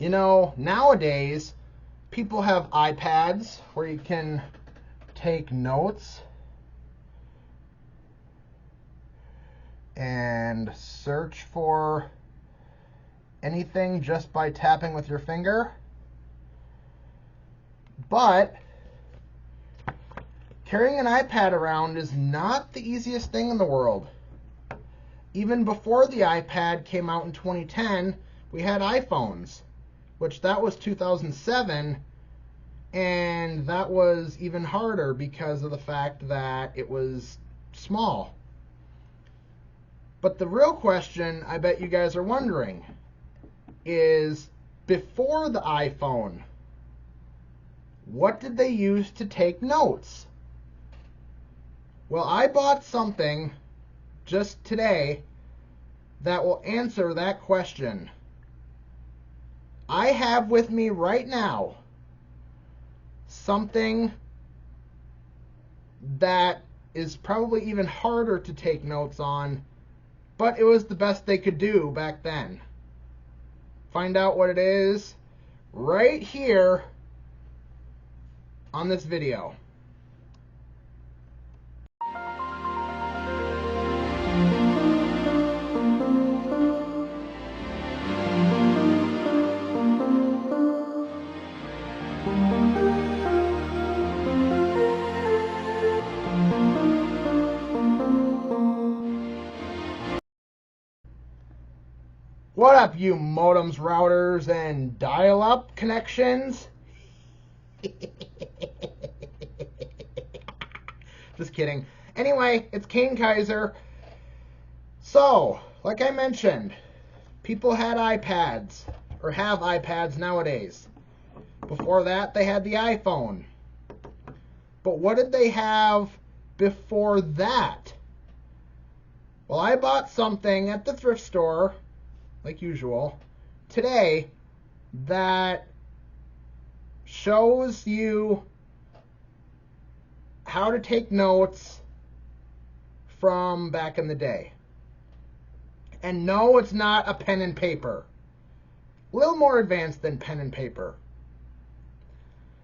You know, nowadays, people have iPads where you can take notes and search for anything just by tapping with your finger. But carrying an iPad around is not the easiest thing in the world. Even before the iPad came out in 2010, we had iPhones, which that was 2007, and that was even harder because of the fact that it was small. But the real question I bet you guys are wondering is, before the iPhone, what did they use to take notes? Well, I bought something just today that will answer that question. I have with me right now something that is probably even harder to take notes on, but it was the best they could do back then. Find out what it is right here on this video. What up, you modems, routers, and dial-up connections? Just kidding. Anyway, it's Kane Kaiser. So, like I mentioned, people had iPads, or have iPads nowadays. Before that, they had the iPhone. But what did they have before that? Well, I bought something at the thrift store, like usual, today that shows you how to take notes from back in the day. And no, it's not a pen and paper. A little more advanced than pen and paper.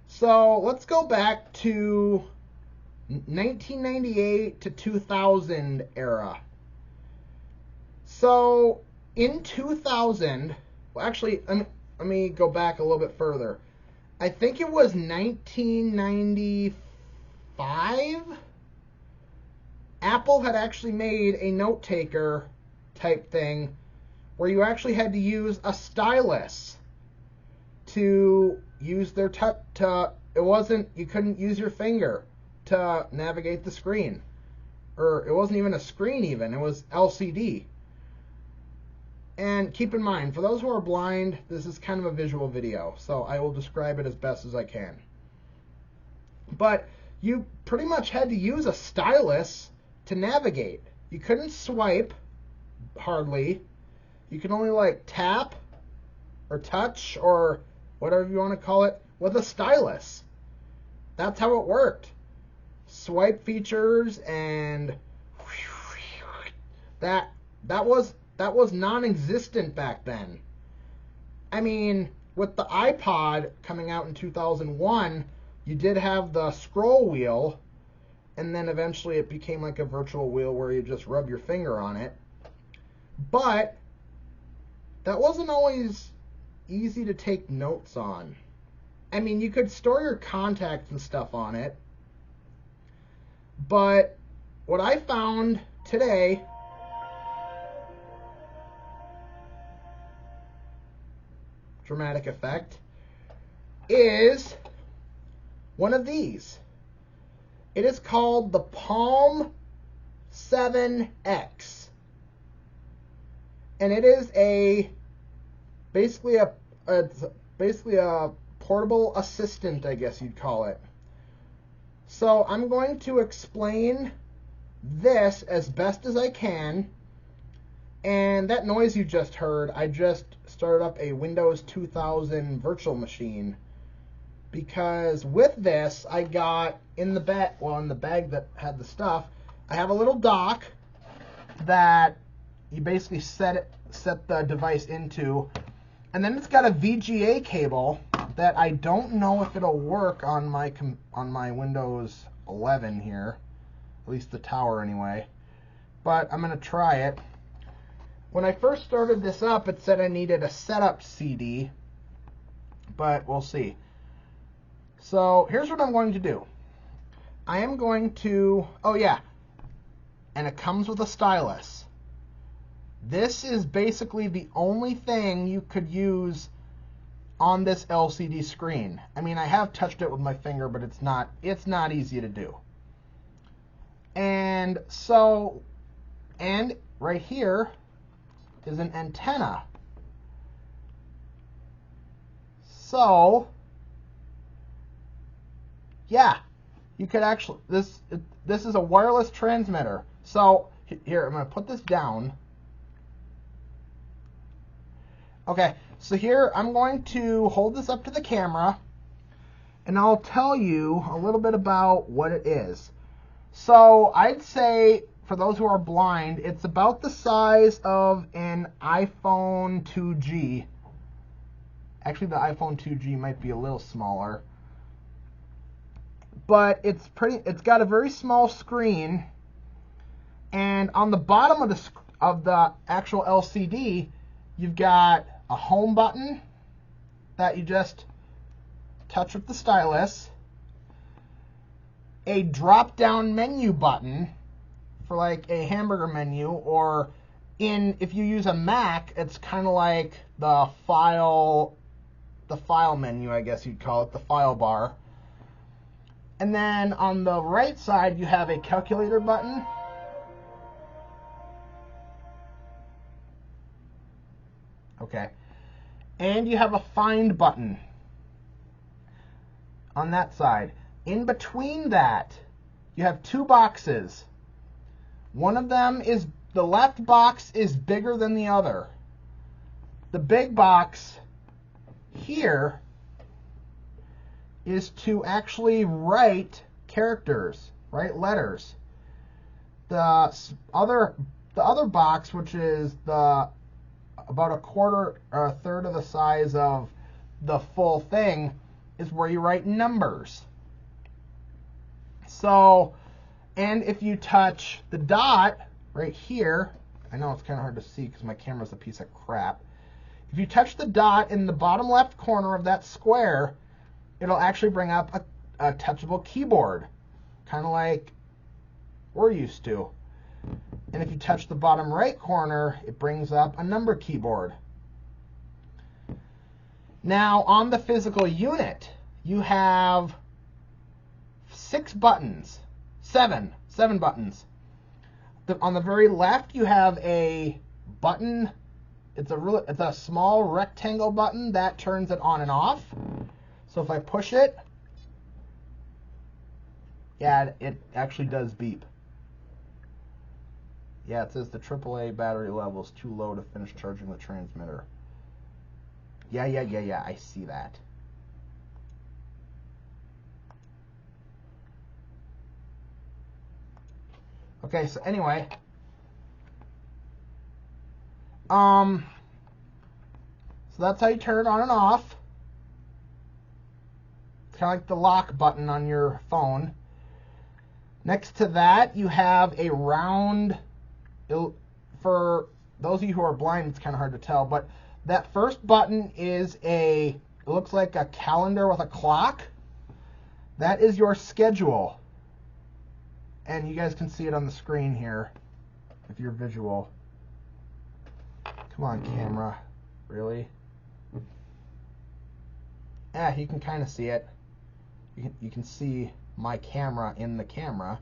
So let's go back to 1998 to 2000 era. So in 2000, well, actually, let me go back a little bit further. I think it was 1995. Apple had actually made a note taker type thing where you actually had to use a stylus to use their you couldn't use your finger to navigate the screen. Or it wasn't even a screen even, it was LCD. And keep in mind, for those who are blind, this is kind of a visual video, so I will describe it as best as I can. But you pretty much had to use a stylus to navigate. You couldn't swipe, hardly. You could only like tap or touch or whatever you want to call it with a stylus. That's how it worked. Swipe features and that was non-existent back then. I mean, with the iPod coming out in 2001, you did have the scroll wheel, and then eventually it became like a virtual wheel where you just rub your finger on it. But that wasn't always easy to take notes on. I mean, you could store your contacts and stuff on it, but what I found today dramatic effect is one of these. It is called the Palm 7X, and it is basically a portable assistant, I guess you'd call it. So I'm going to explain this as best as I can. And that noise you just heard, I just started up a Windows 2000 virtual machine, because with this I got in the bag that had the stuff, I have a little dock that you basically set the device into, And then it's got a VGA cable that I don't know if it'll work on my Windows 11 here, at least the tower anyway. But I'm going to try it. When I first started this up, it said I needed a setup CD, but we'll see. So here's what I'm going to do. I am going to, oh yeah, and it comes with a stylus. This is basically the only thing you could use on this LCD screen. I mean, I have touched it with my finger, but it's not easy to do. And so, and right here is an antenna. So, yeah, you could actually, this is a wireless transmitter. So, here, I'm going to put this down. Okay, so here I'm going to hold this up to the camera, and I'll tell you a little bit about what it is. So I'd say, for those who are blind, it's about the size of an iPhone 2G. Actually, the iPhone 2G might be a little smaller. But it's got a very small screen, and on the bottom of the actual LCD, you've got a home button that you just touch with the stylus, a drop-down menu button for like a hamburger menu, or if you use a Mac, it's kind of like the file menu, I guess you'd call it, the file bar. And then on the right side, you have a calculator button. Okay. And you have a find button on that side. In between that, you have two boxes. One of them is, the left box is bigger than the other. The big box here is to actually write characters, write letters. The other box, which is about a quarter or a third of the size of the full thing, is where you write numbers. So, and if you touch the dot right here, I know it's kind of hard to see because my camera's a piece of crap. If you touch the dot in the bottom left corner of that square, it'll actually bring up a touchable keyboard, kind of like we're used to. And if you touch the bottom right corner, it brings up a number keyboard. Now, on the physical unit, you have 6 buttons, seven buttons. On the very left, you have a button. It's a small rectangle button that turns it on and off. So if I push it, yeah, it actually does beep. Yeah, it says the AAA battery level is too low to finish charging the transmitter. Yeah, I see that. Okay, so anyway, so that's how you turn it on and off. It's kind of like the lock button on your phone. Next to that, you have a round. For those of you who are blind, it's kind of hard to tell, but that first button is it looks like a calendar with a clock. That is your schedule. And you guys can see it on the screen here if you're visual. Come on, camera. Really? Yeah, you can kind of see it. You can see my camera in the camera.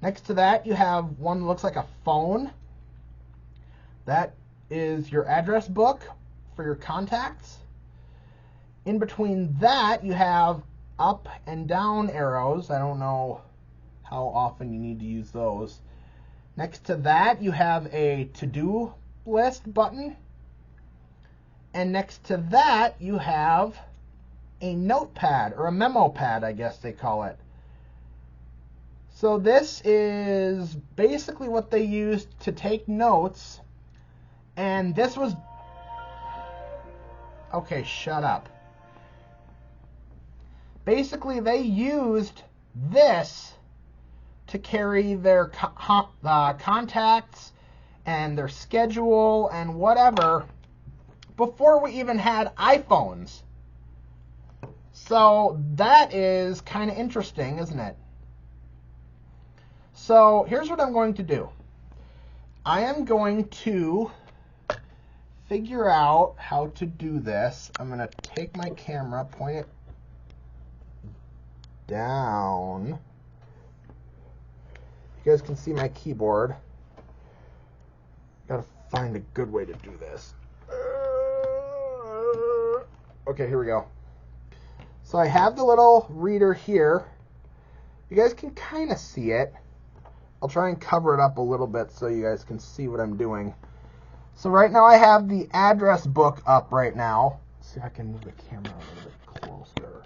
Next to that, you have one that looks like a phone. That is your address book for your contacts. In between that, you have up and down arrows. I don't know how often you need to use those. Next to that, you have a to-do list button. And next to that, you have a notepad, or a memo pad, I guess they call it. So this is basically what they used to take notes, and this was Okay, shut up. Basically, they used this to carry their contacts and their schedule and whatever before we even had iPhones. So that is kind of interesting, isn't it? So here's what I'm going to do. I am going to figure out how to do this. I'm going to take my camera, point it down. You guys can see my keyboard. Gotta find a good way to do this. Okay, here we go. So I have the little reader here. You guys can kind of see it. I'll try and cover it up a little bit so you guys can see what I'm doing. So right now I have the address book up right now. Let's see if I can move the camera a little bit closer.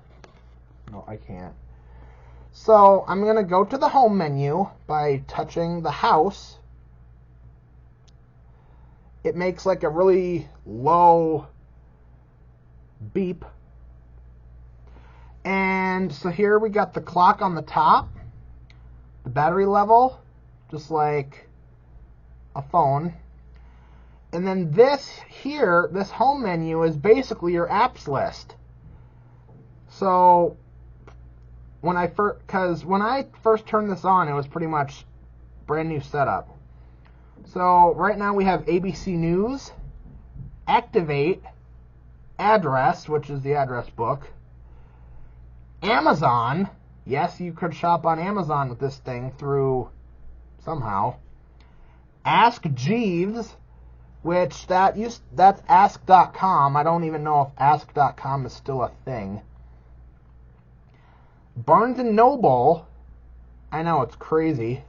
No, I can't. So I'm going to go to the home menu by touching the house. It makes like a really low beep. And so here we got the clock on the top, the battery level, just like a phone. And then this here, this home menu is basically your apps list. So when I first turned this on, it was pretty much brand new setup. So right now we have ABC News, Activate, Address, which is the address book, Amazon. Yes, you could shop on Amazon with this thing through somehow. Ask Jeeves, which that's ask.com. I don't even know if ask.com is still a thing. Barnes & Noble. I know, it's crazy.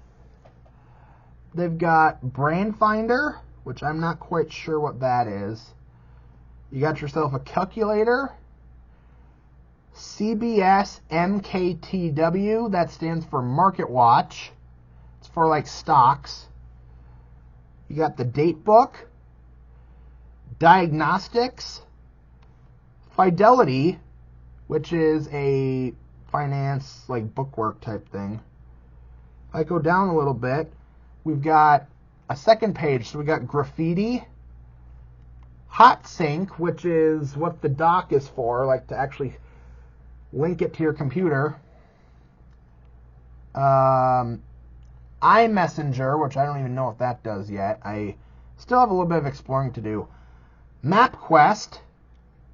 They've got Brand Finder, which I'm not quite sure what that is. You got yourself a calculator. CBS MKTW, that stands for Market Watch. It's for like stocks. You got the date book. Diagnostics. Fidelity, which is a finance, like bookwork type thing. If I go down a little bit, we've got a second page. So we got graffiti, hot sync, which is what the dock is for, like to actually link it to your computer. iMessenger, which I don't even know if that does yet. I still have a little bit of exploring to do. MapQuest.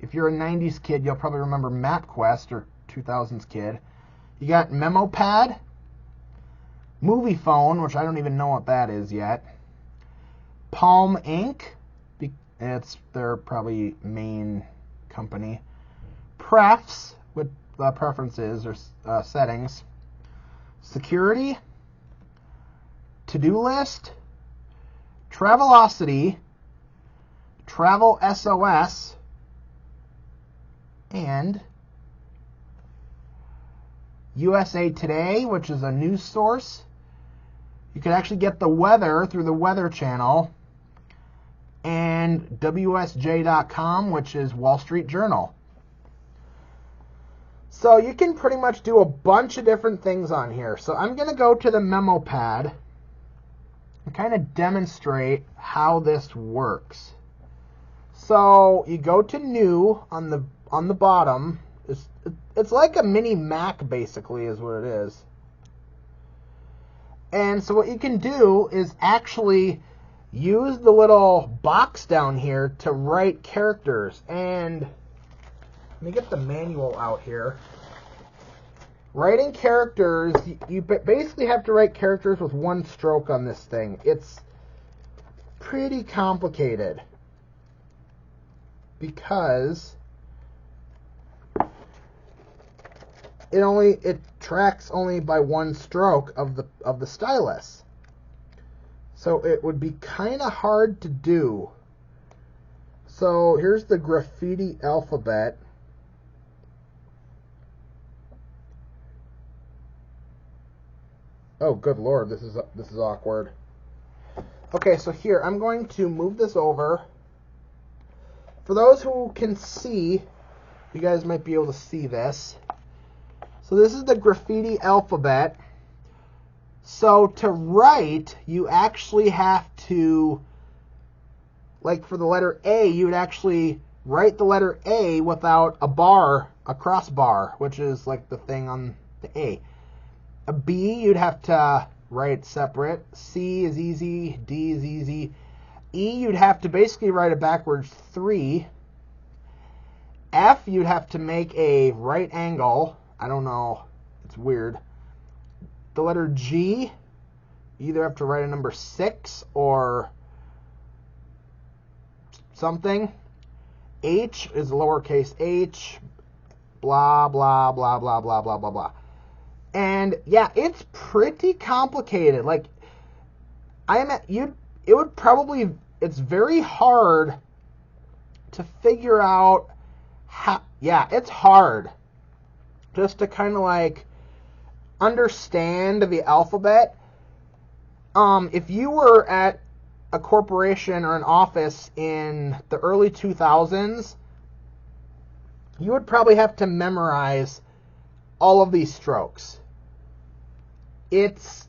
If you're a 90s kid, you'll probably remember MapQuest, or 2000s kid. You got MemoPad, Movie Phone, which I don't even know what that is yet. Palm Inc. It's their probably main company. Prefs, with preferences or settings. Security. To-do list. Travelocity. Travel SOS. And USA Today, which is a news source. You can actually get the weather through the Weather Channel. And WSJ.com, which is Wall Street Journal. So you can pretty much do a bunch of different things on here. So I'm going to go to the memo pad and kind of demonstrate how this works. So you go to New on the bottom. It's like a mini Mac, basically, is what it is. And so what you can do is actually use the little box down here to write characters. And let me get the manual out here. Writing characters, you basically have to write characters with one stroke on this thing. It's pretty complicated because it tracks only by one stroke of the stylus. So it would be kind of hard to do. So here's the graffiti alphabet. Oh, good Lord, this is awkward. Okay, so here I'm going to move this over, for those who can see, you guys might be able to see this. So this is the graffiti alphabet. So to write, you actually have to, like for the letter A, you would actually write the letter A without a bar, a crossbar, which is like the thing on the A. A B, you'd have to write separate. C is easy. D is easy. E, you'd have to basically write it backwards 3. F, you'd have to make a right angle. I don't know. It's weird. The letter G, you either have to write a number 6 or something. H is lowercase h. Blah, blah, blah, blah, blah, blah, blah, blah. And yeah, it's pretty complicated. Like, it's very hard to figure out how, yeah, it's hard just to kind of like understand the alphabet. If you were at a corporation or an office in the early 2000s, you would probably have to memorize all of these strokes. It's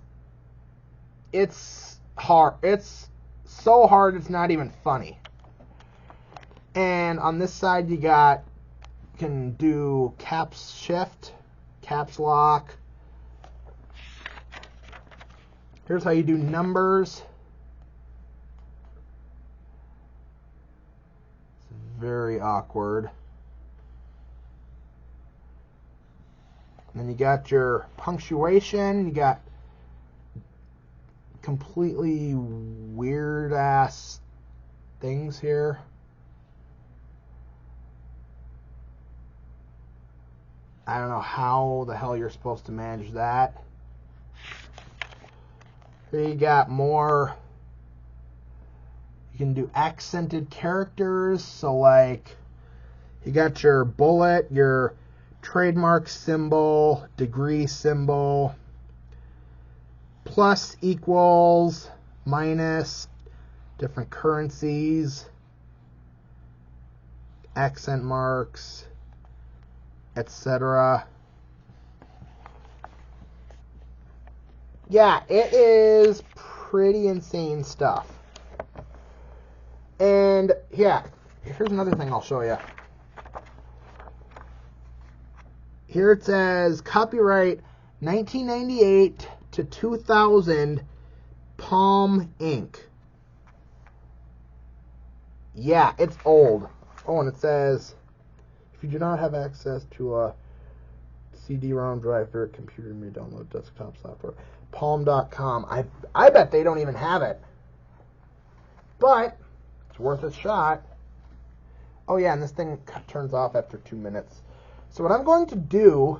hard. It's so hard it's not even funny. And on this side you can do caps shift, caps lock. Here's how you do numbers. It's very awkward. And then you got your punctuation. You got completely weird ass things here. I don't know how the hell you're supposed to manage that. Here you got more. You can do accented characters. So like you got your bullet, your trademark symbol, degree symbol, plus, equals, minus, different currencies, accent marks, etc. Yeah, it is pretty insane stuff. And yeah, here's another thing I'll show you. Here it says copyright 1998 to 2000 Palm Inc. Yeah, it's old. Oh, and it says if you do not have access to a CD-ROM drive for your computer, you may download desktop software. Palm.com. I bet they don't even have it. But it's worth a shot. Oh yeah, and this thing turns off after 2 minutes. So what I'm going to do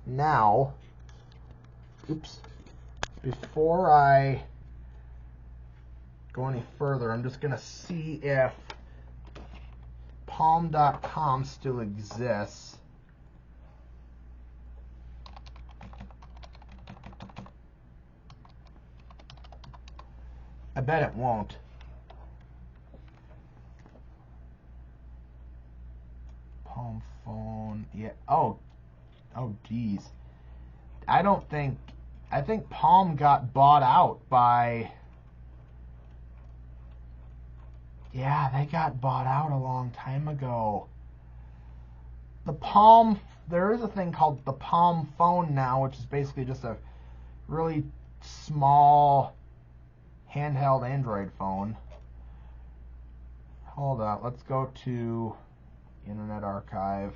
now, before I go any further, I'm just going to see if Palm.com still exists. I bet it won't. Palm phone, yeah. Oh geez. I think Palm got bought out by, yeah, they got bought out a long time ago. The Palm, there is a thing called the Palm phone now, which is basically just a really small handheld Android phone. Hold on, let's go to Internet Archive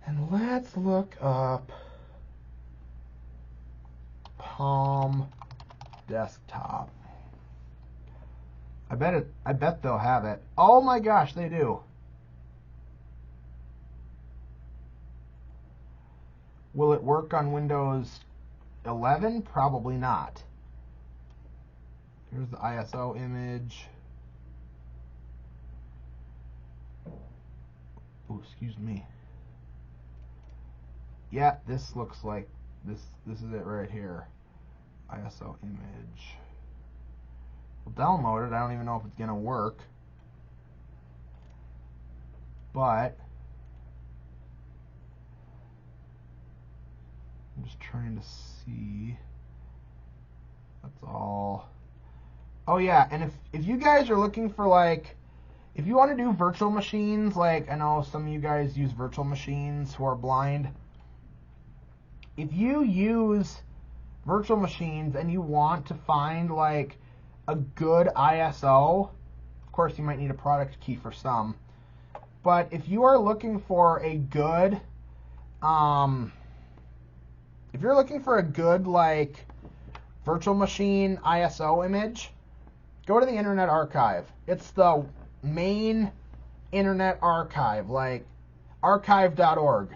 and let's look up Palm desktop. I bet they'll have it. Oh my gosh, they do. Will it work on Windows 11? Probably not. Here's the ISO image. Oh, excuse me. Yeah, this looks like this is it right here. ISO image. We'll download it. I don't even know if it's gonna work. but I'm just trying to see. That's all. Oh yeah, and if you guys are looking for, like, if you want to do virtual machines, like I know some of you guys use virtual machines who are blind. If you use virtual machines and you want to find like a good ISO, of course you might need a product key for some, but if you are looking for a good like virtual machine ISO image, go to the Internet Archive. It's the main Internet Archive, like archive.org.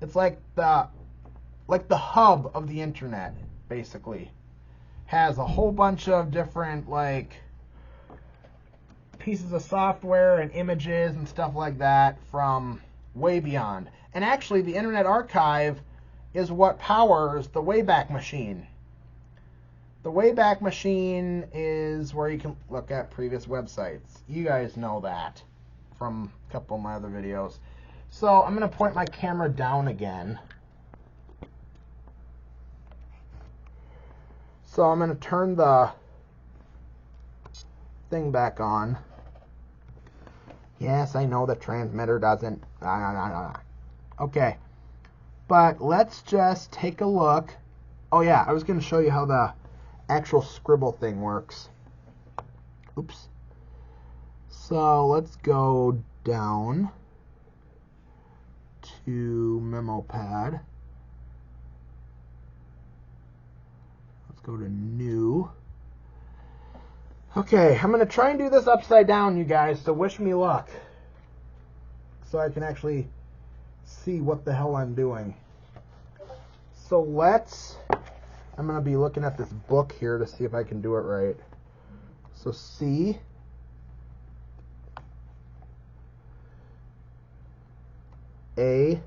It's like the hub of the internet, basically. Has a whole bunch of different like pieces of software and images and stuff like that from way beyond. And actually, the Internet Archive is what powers the Wayback Machine. The Wayback Machine is where you can look at previous websites. You guys know that from a couple of my other videos. So I'm going to point my camera down again. So I'm going to turn the thing back on. Yes, I know the transmitter doesn't. Okay. But let's just take a look. Oh yeah, I was going to show you how the actual scribble thing works. Oops. So let's go down to memo pad. Let's go to new. Okay, I'm going to try and do this upside down, you guys, so wish me luck. So I can actually see what the hell I'm doing. So I'm going to be looking at this book here to see if I can do it right. So C, A,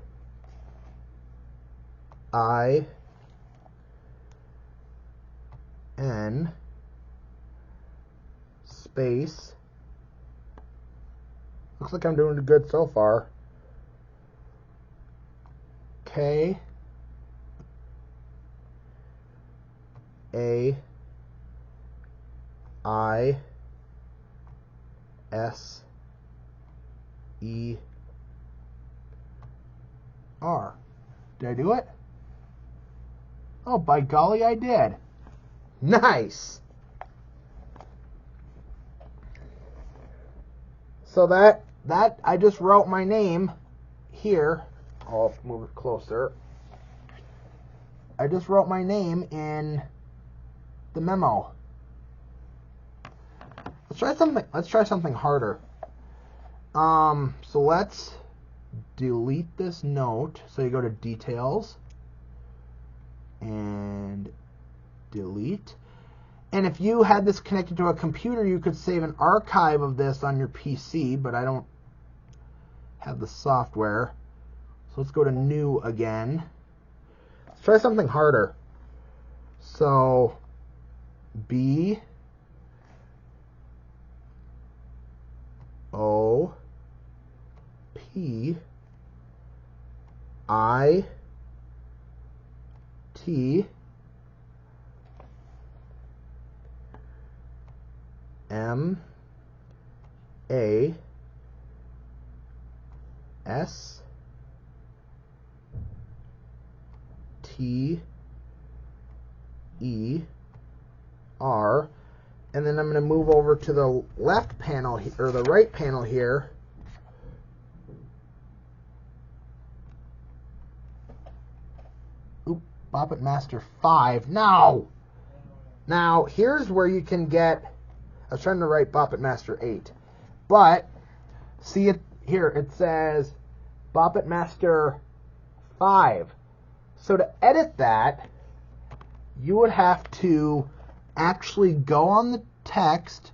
I, N, space. Looks like I'm doing good so far. K, A, I, S, E, R. Did I do it? Oh, by golly, I did. Nice. So that I just wrote my name here. I'll move it closer. I just wrote my name in the memo. Let's try something harder. So let's delete this note. So you go to details and delete. And if you had this connected to a computer, you could save an archive of this on your PC, but I don't have the software. So let's go to new again. Let's try something harder. So B O P I T M A S T E R, and then I'm going to move over to the left panel or the right panel here. Oop, Boppet Master 5. No! Now, here's where you can get, I was trying to write Boppet Master 8, but see it here, it says Boppet Master 5. So to edit that, you would have to actually go on the text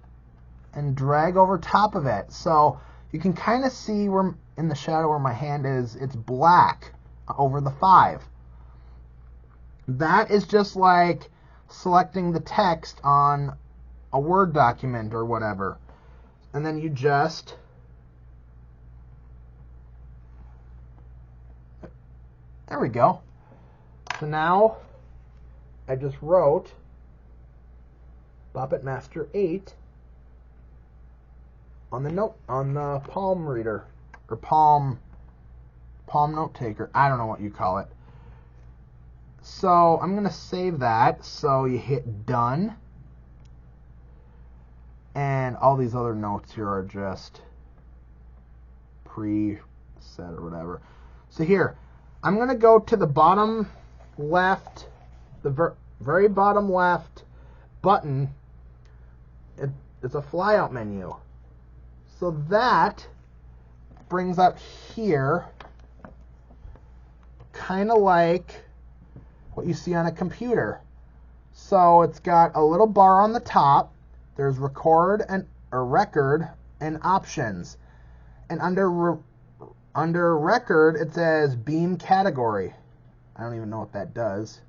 and drag over top of it. So you can kind of see where in the shadow where my hand is, it's black over the 5. That is just like selecting the text on a Word document or whatever. And then you just There we go. So now I just wrote Bop It Master 8 on the palm reader or palm note taker. I don't know what you call it. So I'm going to save that. So you hit done. And all these other notes here are just preset or whatever. So here, I'm going to go to the bottom left, the very bottom left button. It's a flyout menu. So that brings up here, kind of like what you see on a computer. So it's got a little bar on the top. There's record and options. And under record, it says beam category. I don't even know what that does.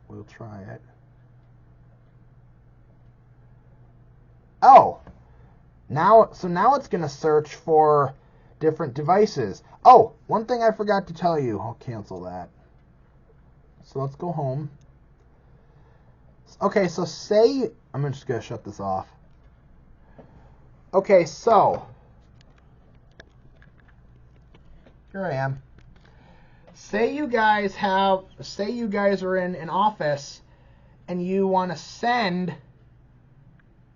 We'll try it. Oh, now it's going to search for different devices. Oh, one thing I forgot to tell you. I'll cancel that. So let's go home. Okay, so I'm just going to shut this off. Okay, so here I am. Say you guys are in an office and you want to send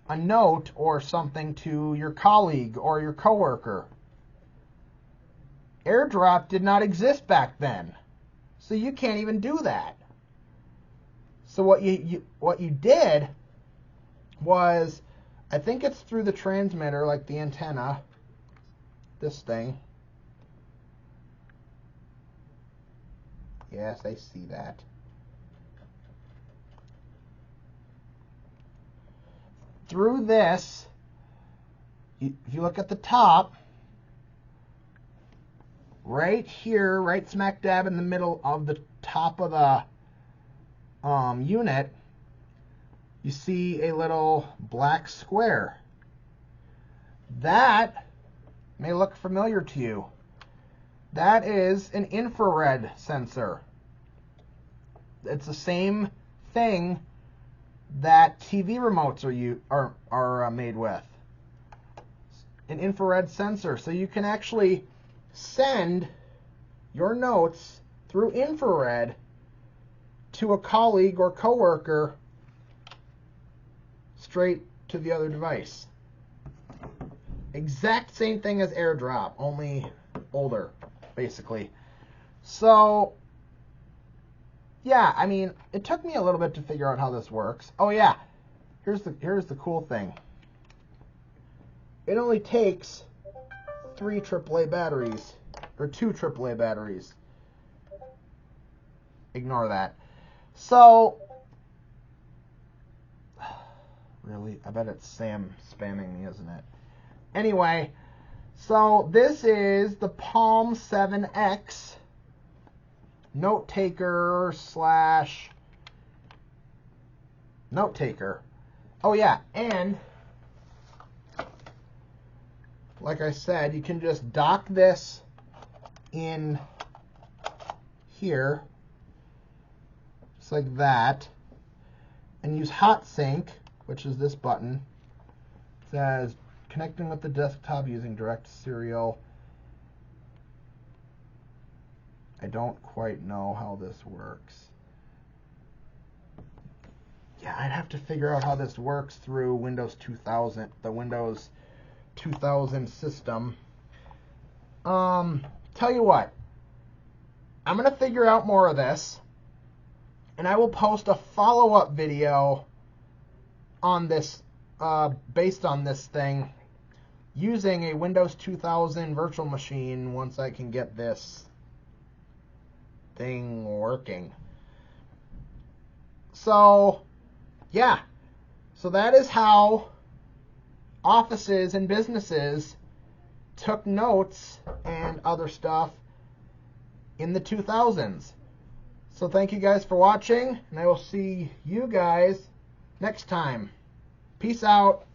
a note or something to your colleague or your coworker. AirDrop did not exist back then, so you can't even do that. So what you did was, I think it's through the transmitter, like the antenna, this thing. Yes, I see that. Through this, if you look at the top, right here, right smack dab in the middle of the top of the unit, you see a little black square. That may look familiar to you. That is an infrared sensor. It's the same thing that TV remotes are made with. An infrared sensor. So you can actually send your notes through infrared to a colleague or coworker straight to the other device. Exact same thing as AirDrop, only older, basically. So yeah, I mean, it took me a little bit to figure out how this works. Oh yeah, here's the cool thing. It only takes 3 AAA batteries, or 2 AAA batteries. Ignore that. So, really, I bet it's Sam spamming me, isn't it? Anyway, so this is the Palm 7X note taker / note taker. Oh yeah, and like I said, you can just dock this in here, just like that, and use Hot Sync, which is this button. It says connecting with the desktop using direct serial. I don't quite know how this works. Yeah, I'd have to figure out how this works through Windows 2000, the Windows 2000 system. Tell you what, I'm going to figure out more of this, and I will post a follow-up video on this, based on this thing, using a Windows 2000 virtual machine once I can get this thing working. So, yeah. So that is how offices and businesses took notes and other stuff in the 2000s. So thank you guys for watching, and I will see you guys next time. Peace out.